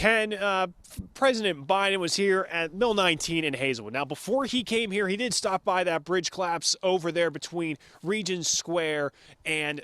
Ken, President Biden was here at Mill 19 in Hazelwood. Now, before he came here, he did stop by that bridge collapse over there between Regent Square and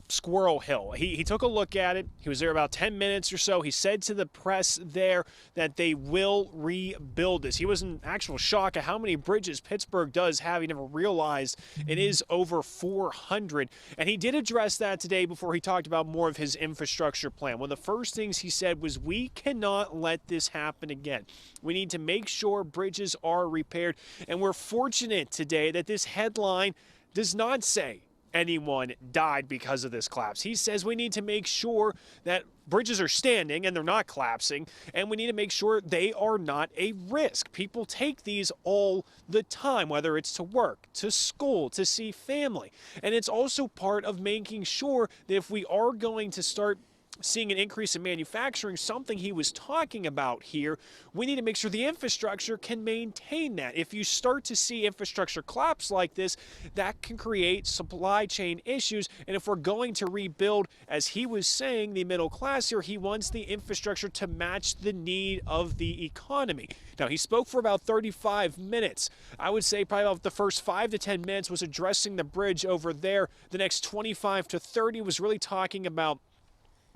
Squirrel Hill. He took a look at it. He was there about 10 minutes or so. He said to the press there that they will rebuild this. He was in actual shock at how many bridges Pittsburgh does have. He never realized it is over 400. And he did address that today before he talked about more of his infrastructure plan. One of the first things he said was, we cannot let this happen again. We need to make sure bridges are repaired. And we're fortunate today that this headline does not say anyone died because of this collapse. He says we need to make sure that bridges are standing and they're not collapsing, and we need to make sure they are not a risk. People take these all the time, whether it's to work, to school, to see family. And it's also part of making sure that if we are going to start seeing an increase in manufacturing, something he was talking about here, we need to make sure the infrastructure can maintain that. If you start to see infrastructure collapse like this, that can create supply chain issues. And if we're going to rebuild, as he was saying, the middle class here, he wants the infrastructure to match the need of the economy. Now, he spoke for about 35 minutes. I would say probably about the first 5 to 10 minutes was addressing the bridge over there. The next 25 to 30 was really talking about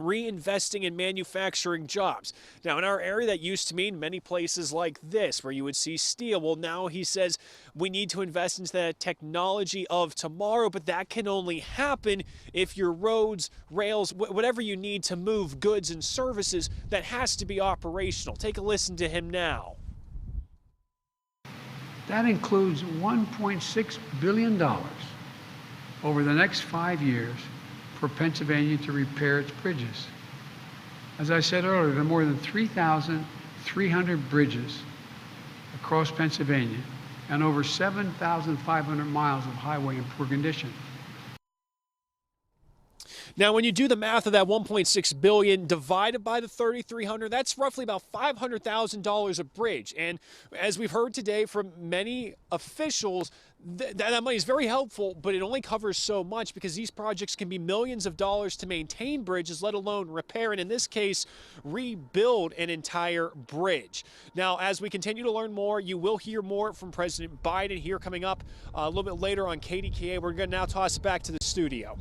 reinvesting in manufacturing jobs. Now, in our area, that used to mean many places like this, where you would see steel. Well, now he says we need to invest into the technology of tomorrow, but that can only happen if your roads, rails, whatever you need to move goods and services, that has to be operational. Take a listen to him now. That includes $1.6 billion over the next 5 years for Pennsylvania to repair its bridges. As I said earlier, there are more than 3,300 bridges across Pennsylvania and over 7,500 miles of highway in poor condition. Now, when you do the math of that $1.6 billion divided by the 3,300, that's roughly about $500,000 a bridge. And as we've heard today from many officials, that money is very helpful, but it only covers so much because these projects can be millions of dollars to maintain bridges, let alone repair, and in this case, rebuild an entire bridge. Now, as we continue to learn more, you will hear more from President Biden here coming up a little bit later on KDKA. We're going to now toss it back to the studio.